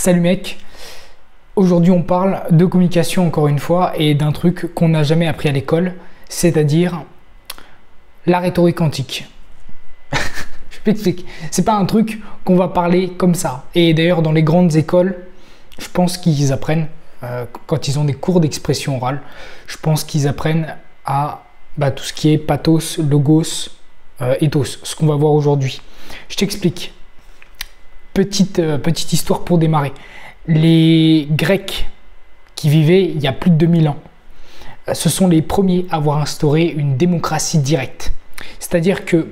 Salut mec, aujourd'hui on parle de communication encore une fois et d'un truc qu'on n'a jamais appris à l'école, c'est-à-dire la rhétorique antique. Je m'explique, c'est pas un truc qu'on va parler comme ça. Et d'ailleurs dans les grandes écoles, je pense qu'ils apprennent, quand ils ont des cours d'expression orale, je pense qu'ils apprennent à tout ce qui est pathos, logos, ethos, ce qu'on va voir aujourd'hui. Je t'explique. Petite histoire pour démarrer. Les Grecs qui vivaient il y a plus de 2000 ans, ce sont les premiers à avoir instauré une démocratie directe. C'est-à-dire que,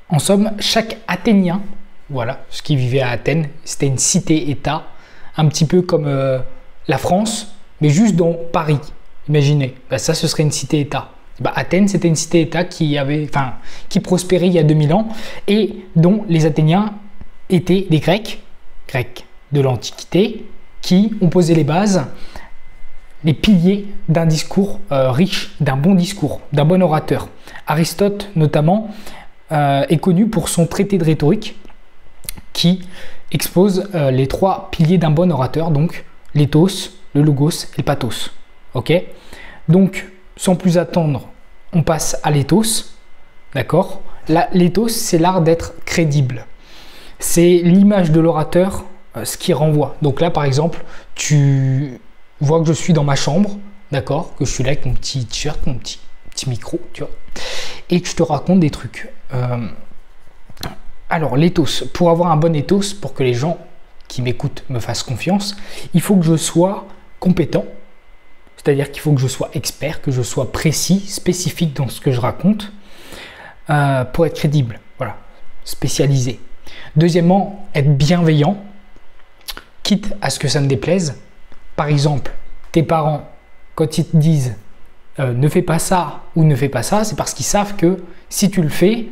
en somme, chaque Athénien, voilà, ce qui vivait à Athènes, c'était une cité-État, un petit peu comme la France, mais juste dans Paris. Imaginez, ça ce serait une cité-État. Athènes, c'était une cité-État qui prospérait il y a 2000 ans et dont les Athéniens étaient des Grecs de l'Antiquité, qui ont posé les bases, les piliers d'un discours riche, d'un bon discours, d'un bon orateur. Aristote, notamment, est connu pour son traité de rhétorique qui expose les trois piliers d'un bon orateur, donc l'éthos, le logos et le pathos. Ok ? Donc, sans plus attendre, on passe à l'éthos. D'accord ? L'éthos, c'est l'art d'être crédible. C'est l'image de l'orateur, ce qui renvoie. Donc là, par exemple, tu vois que je suis dans ma chambre, d'accord, que je suis là avec mon petit t-shirt, mon petit micro, tu vois, et que je te raconte des trucs. Alors, l'éthos, pour avoir un bon éthos, pour que les gens qui m'écoutent me fassent confiance, il faut que je sois compétent, c'est-à-dire qu'il faut que je sois expert, que je sois précis, spécifique dans ce que je raconte, pour être crédible, voilà, spécialisé. Deuxièmement, être bienveillant, quitte à ce que ça me déplaise. Par exemple, tes parents, quand ils te disent ne fais pas ça ou ne fais pas ça, c'est parce qu'ils savent que si tu le fais,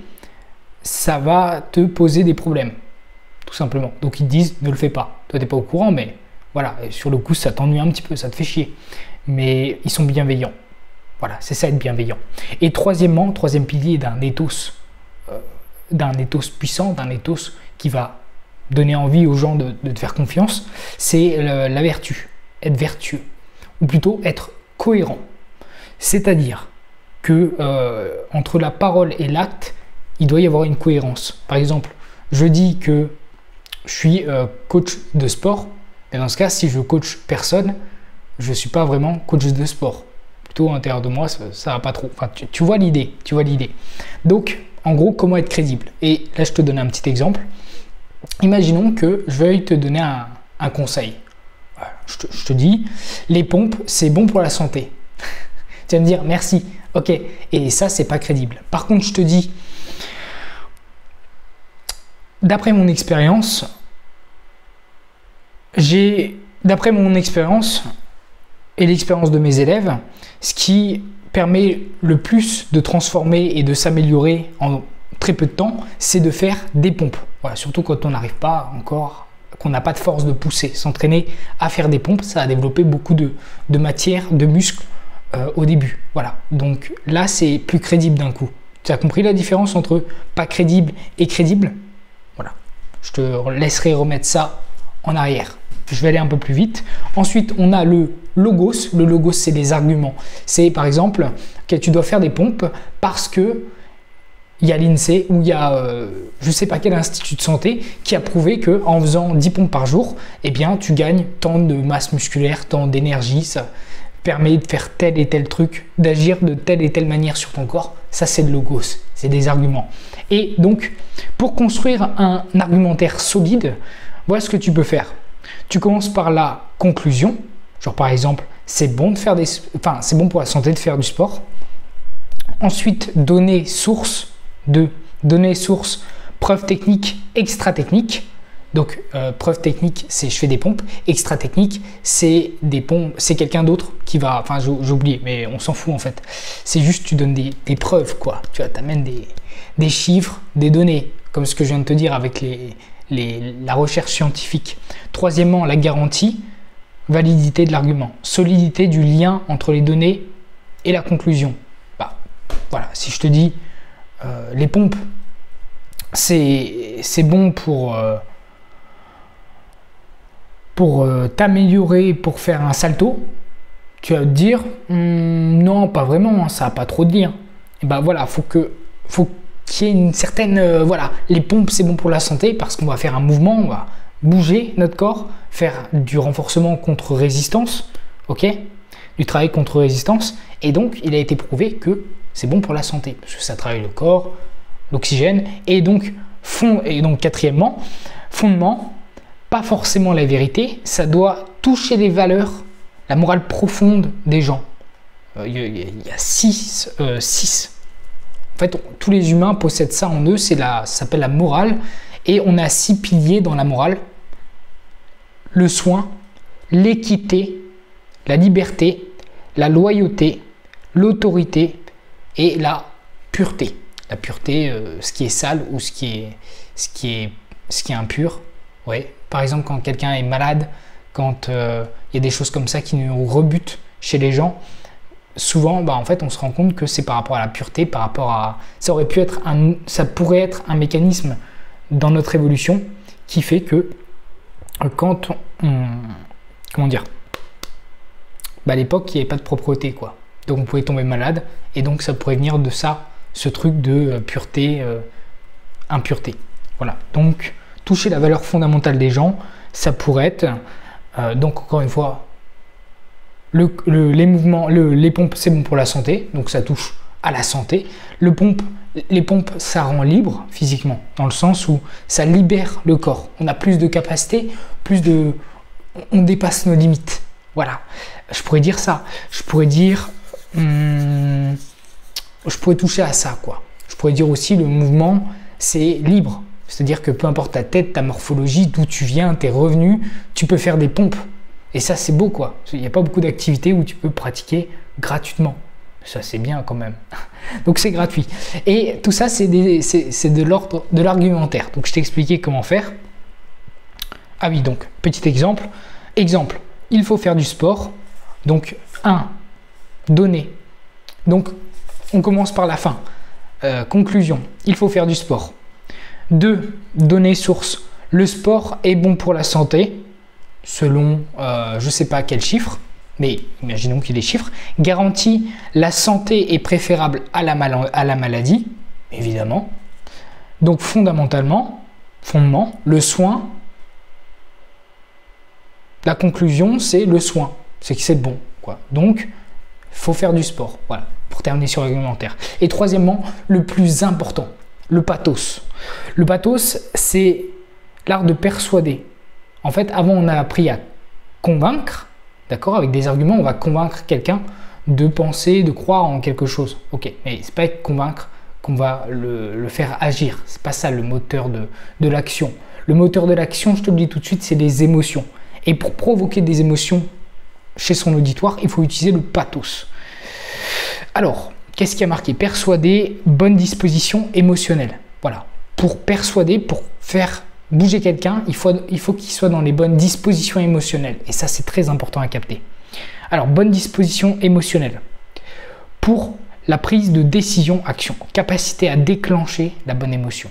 ça va te poser des problèmes, tout simplement. Donc ils te disent ne le fais pas. Toi, tu n'es pas au courant, mais voilà, et sur le coup, ça t'ennuie un petit peu, ça te fait chier. Mais ils sont bienveillants. Voilà, c'est ça être bienveillant. Et troisièmement, troisième pilier d'un ethos puissant, d'un ethos qui va donner envie aux gens de te faire confiance, c'est la vertu, être vertueux, ou plutôt être cohérent. C'est-à-dire que entre la parole et l'acte, il doit y avoir une cohérence. Par exemple, je dis que je suis coach de sport, mais dans ce cas, si je coach personne, je ne suis pas vraiment coach de sport. Plutôt à l'intérieur de moi, ça va pas trop. Enfin, tu vois l'idée, Donc, en gros, comment être crédible? Et là, je te donne un petit exemple. Imaginons que je veuille te donner un conseil. Je te dis, les pompes, c'est bon pour la santé. Tu vas me dire, merci, ok. Et ça, c'est pas crédible. Par contre, je te dis, d'après mon expérience et l'expérience de mes élèves, ce qui permet le plus de transformer et de s'améliorer en très peu de temps, c'est de faire des pompes. Voilà, surtout quand on n'arrive pas encore, qu'on n'a pas de force de pousser. S'entraîner à faire des pompes, ça a développé beaucoup de matière, de muscles au début. Voilà, donc là, c'est plus crédible d'un coup. Tu as compris la différence entre pas crédible et crédible? Voilà, je te laisserai remettre ça en arrière. Je vais aller un peu plus vite. Ensuite, on a le logos. Le logos, c'est des arguments. C'est par exemple que tu dois faire des pompes parce que il y a l'INSEE ou il y a je ne sais pas quel institut de santé qui a prouvé que en faisant 10 pompes par jour, eh bien, tu gagnes tant de masse musculaire, tant d'énergie. Ça permet de faire tel et tel truc, d'agir de telle et telle manière sur ton corps. Ça, c'est le logos. C'est des arguments. Et donc, pour construire un argumentaire solide, voilà ce que tu peux faire. Tu commences par la conclusion, genre par exemple, c'est bon pour la santé de faire du sport. Ensuite, donner source, preuve technique, extra technique. Donc, preuve technique, c'est je fais des pompes. Extra technique, c'est des pompes, c'est quelqu'un d'autre qui va, enfin j'ai oublié, mais on s'en fout en fait. C'est juste tu donnes des preuves, quoi. Tu vois, t'amènes des chiffres, des données, comme ce que je viens de te dire avec la recherche scientifique. Troisièmement, la garantie, validité de l'argument, solidité du lien entre les données et la conclusion. Voilà, si je te dis les pompes, c'est bon pour pour t'améliorer, pour faire un salto, tu vas te dire non, pas vraiment, ça n'a pas trop de lien. Et ben voilà, faut qu'il y ait une certaine voilà, les pompes c'est bon pour la santé parce qu'on va faire un mouvement, on va bouger notre corps, faire du renforcement contre résistance, ok, du travail contre résistance, et donc il a été prouvé que c'est bon pour la santé parce que ça travaille le corps, l'oxygène, et donc quatrièmement, fondement, pas forcément la vérité, ça doit toucher les valeurs, la morale profonde des gens. Il y a six. En fait, tous les humains possèdent ça en eux, ça s'appelle la morale, et on a 6 piliers dans la morale: le soin, l'équité, la liberté, la loyauté, l'autorité et la pureté. La pureté, ce qui est sale ou ce qui est impur. Ouais. Par exemple, quand quelqu'un est malade, quand il y a des choses comme ça qui nous rebutent chez les gens, souvent, en fait, on se rend compte que c'est par rapport à la pureté, par rapport à... Ça pourrait être un mécanisme dans notre évolution qui fait que quand on... Comment dire, à l'époque, il n'y avait pas de propreté, quoi. Donc, on pouvait tomber malade, et donc ça pourrait venir de ça, ce truc de pureté, impureté. Voilà. Donc, toucher la valeur fondamentale des gens, ça pourrait être... donc, encore une fois, les mouvements, les pompes, c'est bon pour la santé, donc ça touche à la santé. Les pompes, ça rend libre physiquement, dans le sens où ça libère le corps. On a plus de capacité, on dépasse nos limites. Voilà, je pourrais dire ça. Je pourrais dire, je pourrais toucher à ça, quoi. Je pourrais dire aussi le mouvement, c'est libre. C'est-à-dire que peu importe ta tête, ta morphologie, d'où tu viens, tes revenus, tu peux faire des pompes. Et ça, c'est beau, quoi. Il n'y a pas beaucoup d'activités où tu peux pratiquer gratuitement. Ça, c'est bien quand même. Donc, c'est gratuit. Et tout ça, c'est de l'ordre de l'argumentaire. Donc, je t'ai expliqué comment faire. Ah oui, donc, petit exemple. Exemple, il faut faire du sport. Donc, 1, donner. Donc, on commence par la fin. Conclusion, il faut faire du sport. 2, donner source. Le sport est bon pour la santé. Selon, je ne sais pas quel chiffre, mais imaginons qu'il y ait des chiffres, garantit la santé est préférable à la maladie, évidemment. Donc fondamentalement, le soin, la conclusion, c'est le soin, c'est que c'est bon, quoi. Donc, il faut faire du sport, voilà, pour terminer sur l'argumentaire. Et troisièmement, le plus important, le pathos. Le pathos, c'est l'art de persuader. En fait, avant, on a appris à convaincre, d'accord? Avec des arguments, on va convaincre quelqu'un de penser, de croire en quelque chose. Ok, mais c'est pas avec convaincre qu'on va le faire agir. C'est pas ça le moteur de l'action. Le moteur de l'action, je te le dis tout de suite, c'est les émotions. Et pour provoquer des émotions chez son auditoire, il faut utiliser le pathos. Alors, qu'est-ce qui a marqué? Persuader, bonne disposition émotionnelle. Voilà. Pour persuader, pour faire bouger quelqu'un, il faut qu'il soit dans les bonnes dispositions émotionnelles. Et ça, c'est très important à capter. Alors, bonne disposition émotionnelle. Pour la prise de décision-action. Capacité à déclencher la bonne émotion.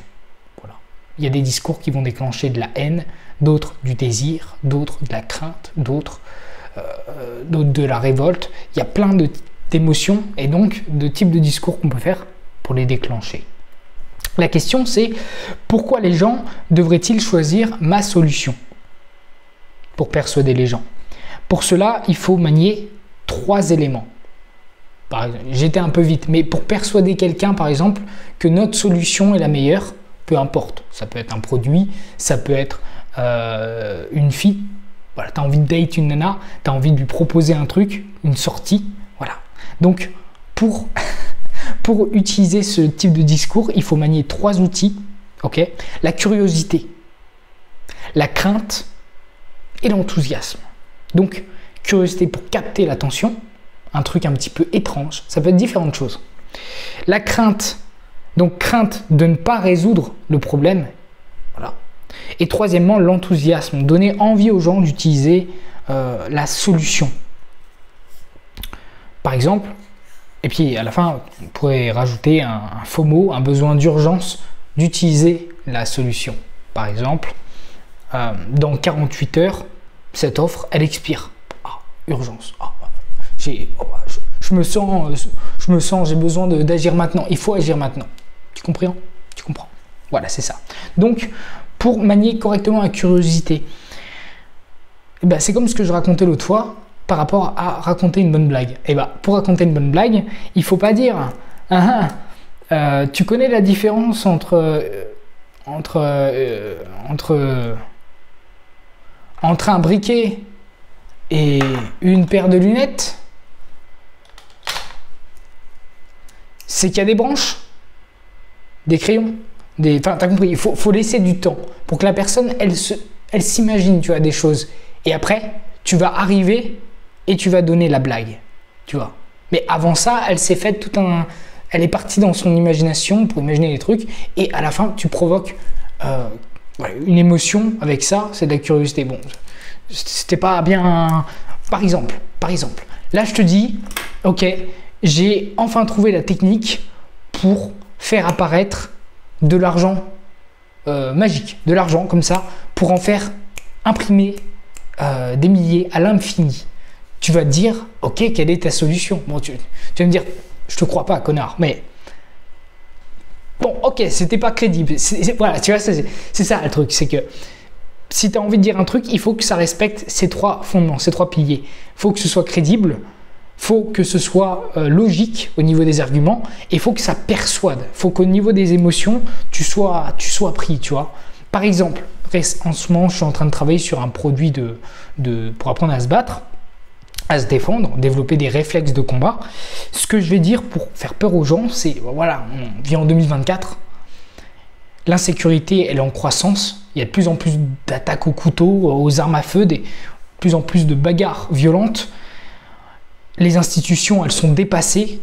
Voilà. Il y a des discours qui vont déclencher de la haine, d'autres du désir, d'autres de la crainte, d'autres de la révolte. Il y a plein d'émotions et donc de types de discours qu'on peut faire pour les déclencher. La question, c'est pourquoi les gens devraient-ils choisir ma solution pour persuader les gens? Pour cela, il faut manier 3 éléments. J'étais un peu vite, mais pour persuader quelqu'un, par exemple, que notre solution est la meilleure, peu importe. Ça peut être un produit, ça peut être une fille. Voilà, tu as envie de date une nana, tu as envie de lui proposer un truc, une sortie. Voilà. Donc, pour utiliser ce type de discours, il faut manier 3 outils. Okay, la curiosité, la crainte et l'enthousiasme. Donc, curiosité pour capter l'attention, un truc un petit peu étrange, ça peut être différentes choses. La crainte, donc crainte de ne pas résoudre le problème. Voilà. Et troisièmement, l'enthousiasme, donner envie aux gens d'utiliser la solution. Par exemple, et puis à la fin, on pourrait rajouter un FOMO, un besoin d'urgence d'utiliser la solution. Par exemple, dans 48 heures, cette offre, elle expire. Ah, urgence. Ah, je me sens, j'ai besoin d'agir maintenant. Il faut agir maintenant. Tu comprends? Tu comprends? Voilà, c'est ça. Donc, pour manier correctement la curiosité, eh ben, c'est comme ce que je racontais l'autre fois par rapport à raconter une bonne blague. Eh ben, pour raconter une bonne blague, il ne faut pas dire tu connais la différence entre un briquet et une paire de lunettes? C'est qu'il y a des branches, des crayons, enfin, t'as compris, il faut laisser du temps pour que la personne, elle s'imagine, tu vois, des choses. Et après, tu vas arriver et tu vas donner la blague, tu vois. Mais avant ça, elle s'est faite elle est partie dans son imagination pour imaginer des trucs. Et à la fin, tu provoques une émotion avec ça, c'est de la curiosité. Bon, c'était pas bien. Par exemple, là, je te dis, ok, j'ai enfin trouvé la technique pour faire apparaître de l'argent magique, de l'argent comme ça, pour en faire imprimer des milliers à l'infini. Tu vas te dire, ok, quelle est ta solution? Bon, tu vas me dire, je te crois pas, connard, mais bon, ok, c'était pas crédible. Voilà, tu vois, c'est ça le truc, c'est que si tu as envie de dire un truc, il faut que ça respecte ces trois fondements, ces trois piliers. Il faut que ce soit crédible, il faut que ce soit logique au niveau des arguments, et il faut que ça persuade. Il faut qu'au niveau des émotions, tu sois pris, tu vois. Par exemple, en ce moment, je suis en train de travailler sur un produit pour apprendre à se battre, à se défendre, développer des réflexes de combat. Ce que je vais dire pour faire peur aux gens, c'est, voilà, on vit en 2024, l'insécurité, elle est en croissance, il y a de plus en plus d'attaques au couteau, aux armes à feu, de plus en plus de bagarres violentes, les institutions, elles sont dépassées,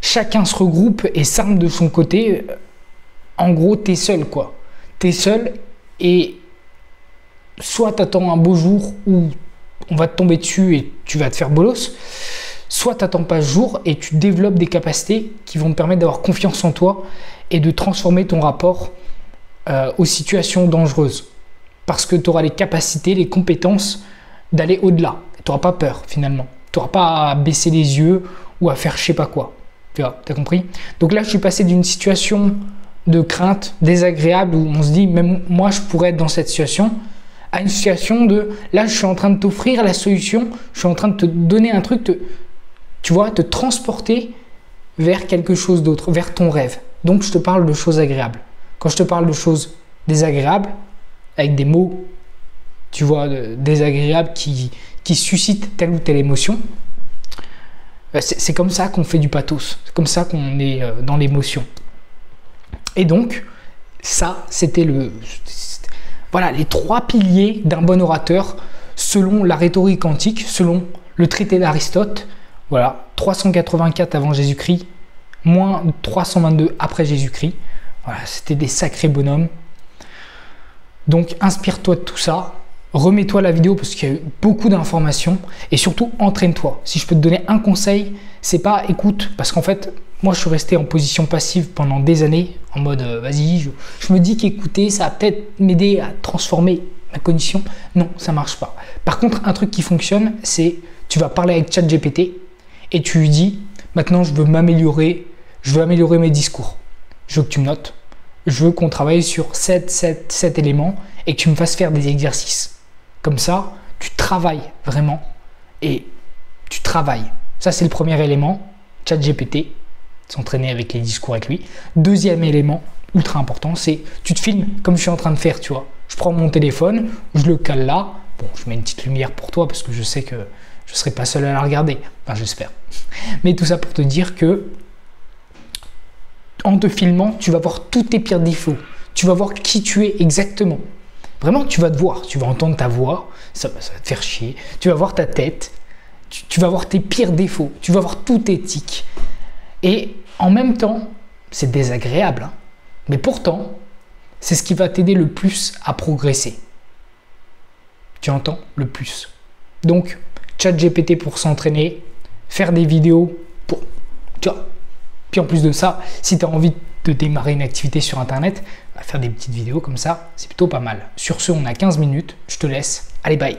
chacun se regroupe et s'arme de son côté. En gros, t'es seul, quoi. T'es seul et soit t'attends un beau jour où on va te tomber dessus et tu vas te faire bolos, soit t'attends pas ce jour et tu développes des capacités qui vont te permettre d'avoir confiance en toi et de transformer ton rapport aux situations dangereuses. Parce que tu auras les capacités, les compétences d'aller au-delà. Tu n'auras pas peur finalement. Tu n'auras pas à baisser les yeux ou à faire je sais pas quoi. Tu vois, t'as compris? Donc là, je suis passé d'une situation de crainte désagréable où on se dit, même moi, je pourrais être dans cette situation, à une situation de, là, je suis en train de t'offrir la solution, je suis en train de te donner un truc, tu vois, te transporter vers quelque chose d'autre, vers ton rêve. Donc, je te parle de choses agréables. Quand je te parle de choses désagréables, avec des mots, tu vois, désagréables qui suscitent telle ou telle émotion, c'est comme ça qu'on fait du pathos. C'est comme ça qu'on est dans l'émotion. Et donc, ça, c'était voilà, les trois piliers d'un bon orateur selon la rhétorique antique, selon le traité d'Aristote. Voilà, 384 avant Jésus-Christ, moins 322 après Jésus-Christ. Voilà, c'était des sacrés bonhommes. Donc, inspire-toi de tout ça. Remets-toi la vidéo parce qu'il y a eu beaucoup d'informations et surtout entraîne-toi. Si je peux te donner un conseil, c'est pas écoute, parce qu'en fait, moi je suis resté en position passive pendant des années, en mode vas-y, je me dis qu'écouter, ça va peut-être m'aider à transformer ma cognition. Non, ça marche pas. Par contre, un truc qui fonctionne, c'est tu vas parler avec ChatGPT et tu lui dis maintenant je veux m'améliorer, je veux améliorer mes discours. Je veux que tu me notes, je veux qu'on travaille sur cet élément et que tu me fasses faire des exercices. Comme ça, tu travailles vraiment et tu travailles. Ça, c'est le premier élément, ChatGPT, s'entraîner avec les discours avec lui. Deuxième élément, ultra important, c'est tu te filmes comme je suis en train de faire, tu vois. Je prends mon téléphone, je le cale là. Bon, je mets une petite lumière pour toi parce que je sais que je ne serai pas seul à la regarder. Enfin, j'espère. Mais tout ça pour te dire que en te filmant, tu vas voir tous tes pires défauts. Tu vas voir qui tu es exactement. Vraiment, tu vas te voir, tu vas entendre ta voix, ça va te faire chier. Tu vas voir ta tête, tu vas voir tes pires défauts, tu vas voir tous tes tics. Et en même temps, c'est désagréable, hein, mais pourtant, c'est ce qui va t'aider le plus à progresser. Tu entends? Le plus. Donc, ChatGPT pour s'entraîner, faire des vidéos pour... Tu vois. Puis en plus de ça, si tu as envie de démarrer une activité sur Internet, faire des petites vidéos comme ça, c'est plutôt pas mal. Sur ce, on a 15 minutes. Je te laisse. Allez, bye!